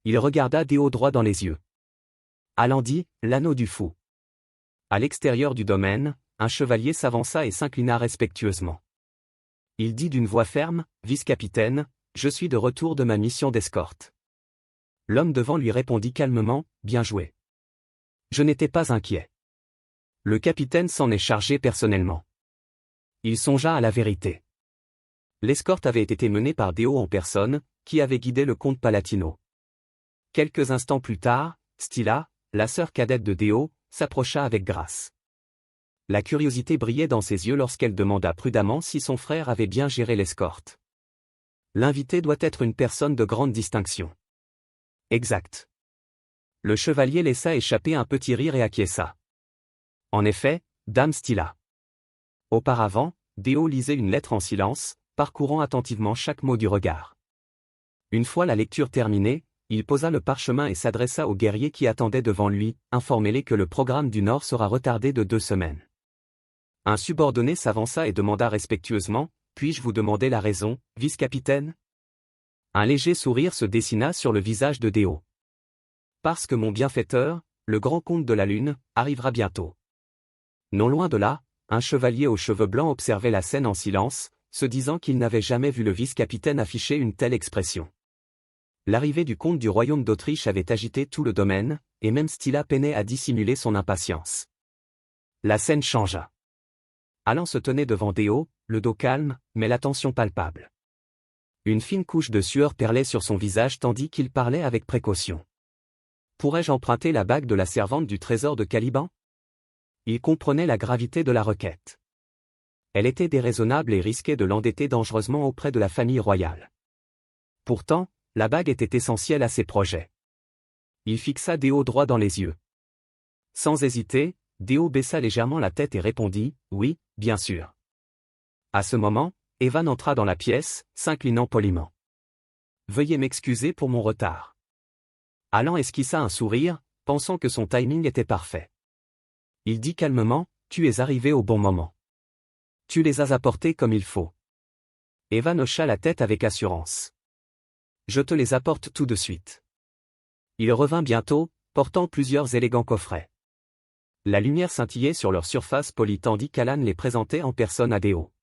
Il regarda Déo droit dans les yeux. Alan dit, l'anneau du fou. À l'extérieur du domaine, un chevalier s'avança et s'inclina respectueusement. Il dit d'une voix ferme, vice-capitaine, je suis de retour de ma mission d'escorte. L'homme devant lui répondit calmement, bien joué. Je n'étais pas inquiet. Le capitaine s'en est chargé personnellement. Il songea à la vérité. L'escorte avait été menée par Déo en personne, qui avait guidé le comte Palatino. Quelques instants plus tard, Stilla, la sœur cadette de Déo, s'approcha avec grâce. La curiosité brillait dans ses yeux lorsqu'elle demanda prudemment si son frère avait bien géré l'escorte. L'invité doit être une personne de grande distinction. Exact. Le chevalier laissa échapper un petit rire et acquiesça. En effet, dame Stilla. Auparavant, Déo lisait une lettre en silence, parcourant attentivement chaque mot du regard. Une fois la lecture terminée, il posa le parchemin et s'adressa aux guerriers qui attendaient devant lui, informez-les que le programme du Nord sera retardé de 2 semaines. Un subordonné s'avança et demanda respectueusement, puis-je vous demander la raison, vice-capitaine? Un léger sourire se dessina sur le visage de Déo. Parce que mon bienfaiteur, le grand comte de la Lune, arrivera bientôt. Non loin de là, un chevalier aux cheveux blancs observait la scène en silence, se disant qu'il n'avait jamais vu le vice-capitaine afficher une telle expression. L'arrivée du comte du royaume d'Autriche avait agité tout le domaine, et même Stilla peinait à dissimuler son impatience. La scène changea. Alan se tenait devant Déo, le dos calme, mais l'attention palpable. Une fine couche de sueur perlait sur son visage tandis qu'il parlait avec précaution. Pourrais-je emprunter la bague de la servante du trésor de Caliban? Il comprenait la gravité de la requête. Elle était déraisonnable et risquait de l'endetter dangereusement auprès de la famille royale. Pourtant, la bague était essentielle à ses projets. Il fixa Déo droit dans les yeux. Sans hésiter, Déo baissa légèrement la tête et répondit, oui, bien sûr. À ce moment, Evan entra dans la pièce, s'inclinant poliment. Veuillez m'excuser pour mon retard. Alan esquissa un sourire, pensant que son timing était parfait. Il dit calmement, tu es arrivé au bon moment. Tu les as apportés comme il faut. Evan hocha la tête avec assurance. Je te les apporte tout de suite. Il revint bientôt, portant plusieurs élégants coffrets. La lumière scintillait sur leur surface polie tandis qu'Alan les présentait en personne à Déo.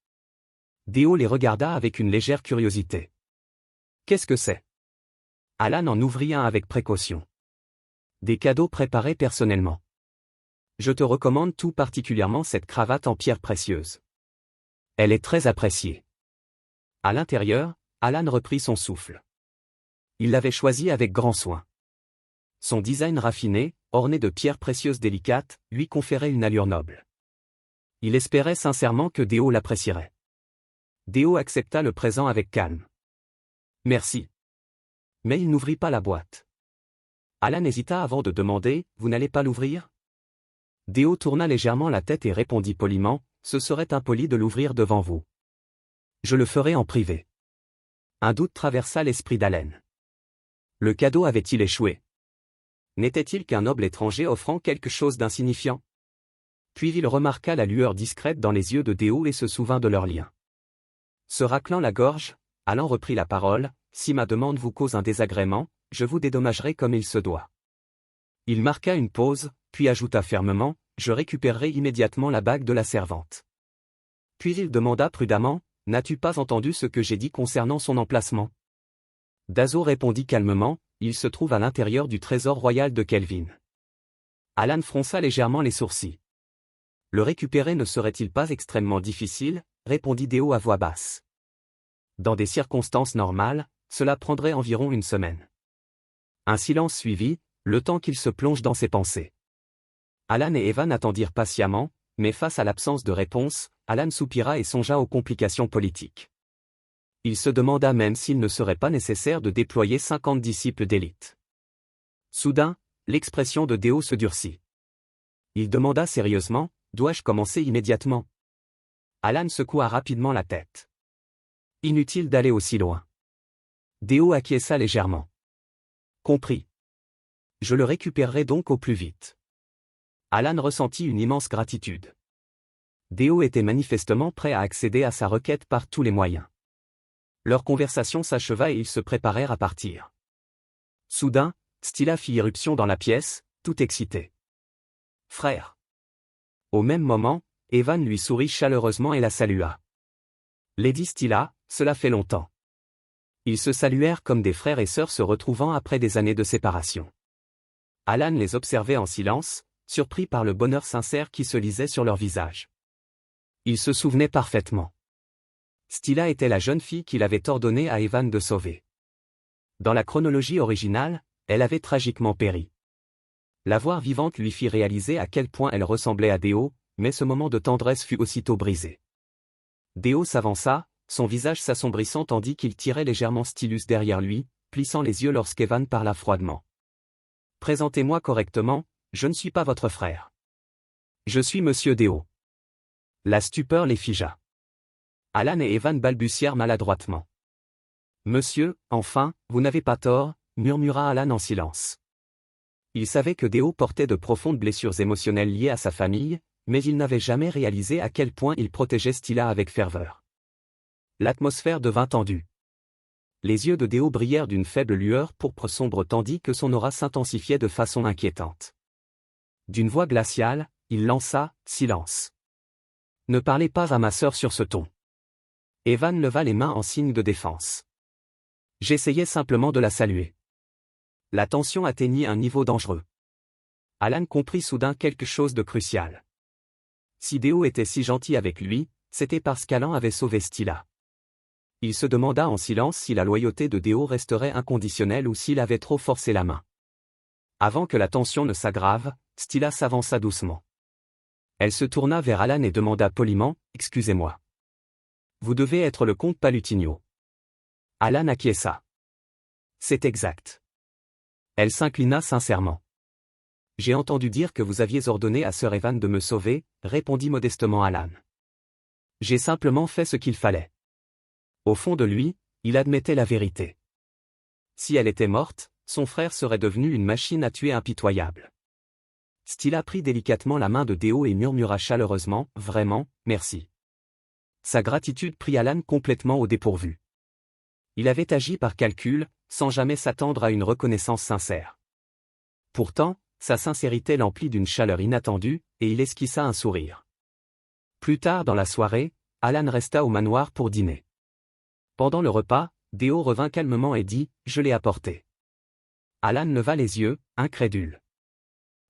Déo les regarda avec une légère curiosité. Qu'est-ce que c'est? Alan en ouvrit un avec précaution. Des cadeaux préparés personnellement. Je te recommande tout particulièrement cette cravate en pierre précieuse. Elle est très appréciée. À l'intérieur, Alan reprit son souffle. Il l'avait choisie avec grand soin. Son design raffiné, orné de pierres précieuses délicates, lui conférait une allure noble. Il espérait sincèrement que Déo l'apprécierait. Déo accepta le présent avec calme. Merci. Mais il n'ouvrit pas la boîte. Alan hésita avant de demander, vous n'allez pas l'ouvrir? Déo tourna légèrement la tête et répondit poliment, ce serait impoli de l'ouvrir devant vous. Je le ferai en privé. Un doute traversa l'esprit d'Alan. Le cadeau avait-il échoué? N'était-il qu'un noble étranger offrant quelque chose d'insignifiant? Puis il remarqua la lueur discrète dans les yeux de Déo et se souvint de leur lien. Se raclant la gorge, Alan reprit la parole, si ma demande vous cause un désagrément, je vous dédommagerai comme il se doit. Il marqua une pause, puis ajouta fermement, je récupérerai immédiatement la bague de la servante. Puis il demanda prudemment, n'as-tu pas entendu ce que j'ai dit concernant son emplacement? Dazo répondit calmement, il se trouve à l'intérieur du trésor royal de Kelvin. Alan fronça légèrement les sourcils. Le récupérer ne serait-il pas extrêmement difficile? Répondit Déo à voix basse. Dans des circonstances normales, cela prendrait environ 1 semaine. Un silence suivit, le temps qu'il se plonge dans ses pensées. Alan et Evan attendirent patiemment, mais face à l'absence de réponse, Alan soupira et songea aux complications politiques. Il se demanda même s'il ne serait pas nécessaire de déployer 50 disciples d'élite. Soudain, l'expression de Déo se durcit. Il demanda sérieusement, dois-je commencer immédiatement? Alan secoua rapidement la tête. Inutile d'aller aussi loin. Déo acquiesça légèrement. Compris. Je le récupérerai donc au plus vite. Alan ressentit une immense gratitude. Déo était manifestement prêt à accéder à sa requête par tous les moyens. Leur conversation s'acheva et ils se préparèrent à partir. Soudain, Stilla fit irruption dans la pièce, tout excité. « Frère !» Au même moment, Evan lui sourit chaleureusement et la salua. « Lady Stilla, cela fait longtemps. » Ils se saluèrent comme des frères et sœurs se retrouvant après des années de séparation. Alan les observait en silence, surpris par le bonheur sincère qui se lisait sur leur visage. Il se souvenait parfaitement. Stilla était la jeune fille qu'il avait ordonné à Evan de sauver. Dans la chronologie originale, elle avait tragiquement péri. La voir vivante lui fit réaliser à quel point elle ressemblait à Déo, mais ce moment de tendresse fut aussitôt brisé. Déo s'avança, son visage s'assombrissant tandis qu'il tirait légèrement Stylus derrière lui, plissant les yeux lorsqu'Evan parla froidement. « Présentez-moi correctement, je ne suis pas votre frère. Je suis Monsieur Déo. » La stupeur les figea. Alan et Evan balbutièrent maladroitement. « Monsieur, enfin, vous n'avez pas tort, » murmura Alan en silence. Il savait que Déo portait de profondes blessures émotionnelles liées à sa famille, mais il n'avait jamais réalisé à quel point il protégeait Stilla avec ferveur. L'atmosphère devint tendue. Les yeux de Déo brillèrent d'une faible lueur pourpre sombre tandis que son aura s'intensifiait de façon inquiétante. D'une voix glaciale, il lança « Silence. Ne parlez pas à ma sœur sur ce ton. » Evan leva les mains en signe de défense. J'essayais simplement de la saluer. La tension atteignit un niveau dangereux. Alan comprit soudain quelque chose de crucial. Si Déo était si gentil avec lui, c'était parce qu'Alan avait sauvé Stilla. Il se demanda en silence si la loyauté de Déo resterait inconditionnelle ou s'il avait trop forcé la main. Avant que la tension ne s'aggrave, Stilla s'avança doucement. Elle se tourna vers Alan et demanda poliment « Excusez-moi. Vous devez être le comte Palutigno. » Alan acquiesça. « C'est exact. » Elle s'inclina sincèrement. « J'ai entendu dire que vous aviez ordonné à Sir Evan de me sauver, » répondit modestement Alan. « J'ai simplement fait ce qu'il fallait. » Au fond de lui, il admettait la vérité. Si elle était morte, son frère serait devenu une machine à tuer impitoyable. Stilla prit délicatement la main de Déo et murmura chaleureusement « Vraiment, merci. » Sa gratitude prit Alan complètement au dépourvu. Il avait agi par calcul, sans jamais s'attendre à une reconnaissance sincère. Pourtant, sa sincérité l'emplit d'une chaleur inattendue, et il esquissa un sourire. Plus tard dans la soirée, Alan resta au manoir pour dîner. Pendant le repas, Déo revint calmement et dit « Je l'ai apporté. » Alan leva les yeux, incrédule.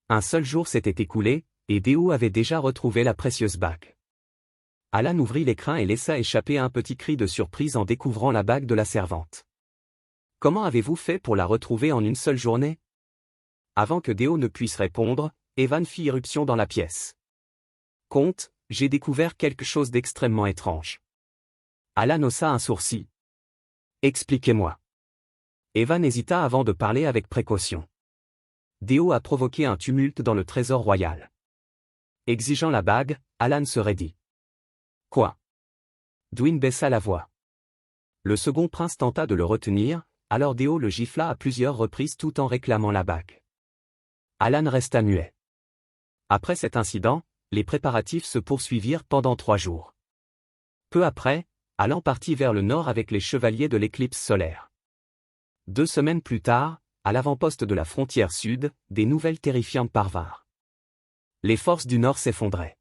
Un seul jour s'était écoulé, et Déo avait déjà retrouvé la précieuse bague. Alan ouvrit l'écrin et laissa échapper un petit cri de surprise en découvrant la bague de la servante. « Comment avez-vous fait pour la retrouver en une seule journée ?» Avant que Déo ne puisse répondre, Evan fit irruption dans la pièce. « Comte, j'ai découvert quelque chose d'extrêmement étrange. » Alan haussa un sourcil. « Expliquez-moi. » Evan hésita avant de parler avec précaution. Déo a provoqué un tumulte dans le trésor royal. Exigeant la bague, Alan se raidit. « Quoi ?» Dwin baissa la voix. Le second prince tenta de le retenir, alors Déo le gifla à plusieurs reprises tout en réclamant la bague. Alan resta muet. Après cet incident, les préparatifs se poursuivirent pendant 3 jours. Peu après, Alan partit vers le nord avec les chevaliers de l'éclipse solaire. 2 semaines plus tard, à l'avant-poste de la frontière sud, des nouvelles terrifiantes parvinrent. Les forces du nord s'effondraient.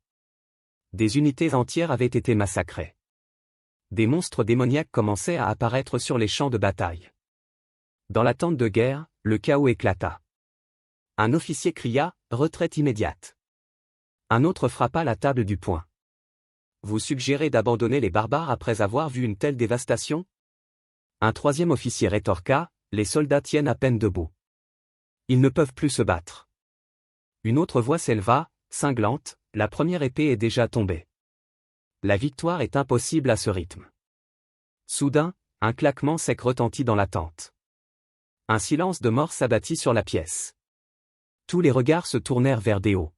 Des unités entières avaient été massacrées. Des monstres démoniaques commençaient à apparaître sur les champs de bataille. Dans la tente de guerre, le chaos éclata. Un officier cria « Retraite immédiate ». Un autre frappa la table du poing. Vous suggérez d'abandonner les barbares après avoir vu une telle dévastation ? Un troisième officier rétorqua, les soldats tiennent à peine debout. Ils ne peuvent plus se battre. Une autre voix s'éleva, cinglante, la première épée est déjà tombée. La victoire est impossible à ce rythme. Soudain, un claquement sec retentit dans la tente. Un silence de mort s'abattit sur la pièce. Tous les regards se tournèrent vers Déo.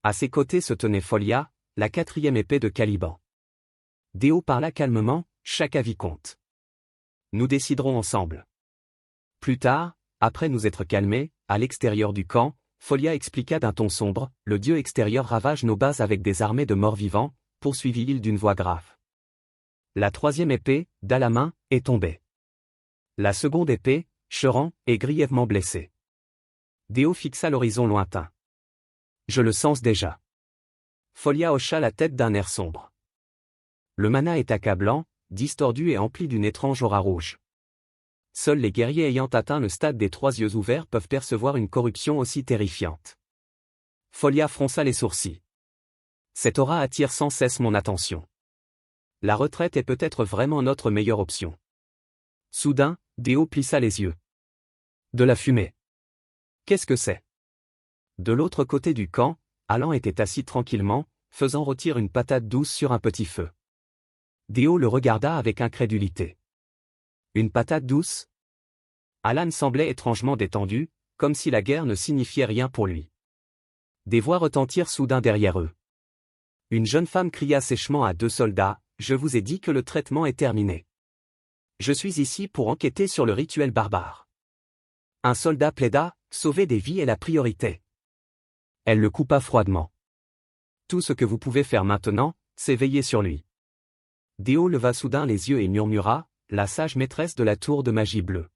À ses côtés se tenait Folia, la 4e épée de Caliban. Déo parla calmement, chaque avis compte. Nous déciderons ensemble. Plus tard, après nous être calmés, à l'extérieur du camp, Folia expliqua d'un ton sombre, le dieu extérieur ravage nos bases avec des armées de morts vivants, poursuivit-il d'une voix grave. La 3e épée, d'à la main, est tombée. La seconde épée, Cheran est grièvement blessé. Déo fixa l'horizon lointain. Je le sens déjà. Folia hocha la tête d'un air sombre. Le mana est accablant, distordu et empli d'une étrange aura rouge. Seuls les guerriers ayant atteint le stade des 3 yeux ouverts peuvent percevoir une corruption aussi terrifiante. Folia fronça les sourcils. Cette aura attire sans cesse mon attention. La retraite est peut-être vraiment notre meilleure option. Soudain, Déo plissa les yeux. De la fumée. Qu'est-ce que c'est? De l'autre côté du camp, Alan était assis tranquillement, faisant rôtir une patate douce sur un petit feu. Déo le regarda avec incrédulité. Une patate douce? Alan semblait étrangement détendu, comme si la guerre ne signifiait rien pour lui. Des voix retentirent soudain derrière eux. Une jeune femme cria sèchement à 2 soldats, « Je vous ai dit que le traitement est terminé. Je suis ici pour enquêter sur le rituel barbare. » Un soldat plaida, « Sauver des vies est la priorité. » Elle le coupa froidement. « Tout ce que vous pouvez faire maintenant, c'est veiller sur lui. » Déo leva soudain les yeux et murmura, « La sage maîtresse de la tour de magie bleue.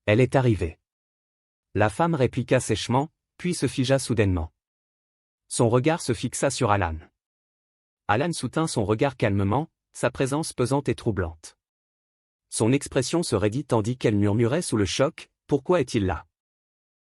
Elle est arrivée. » La femme répliqua sèchement, puis se figea soudainement. Son regard se fixa sur Alan. Alan soutint son regard calmement, sa présence pesante et troublante. Son expression se raidit tandis qu'elle murmurait sous le choc, « Pourquoi est-il là?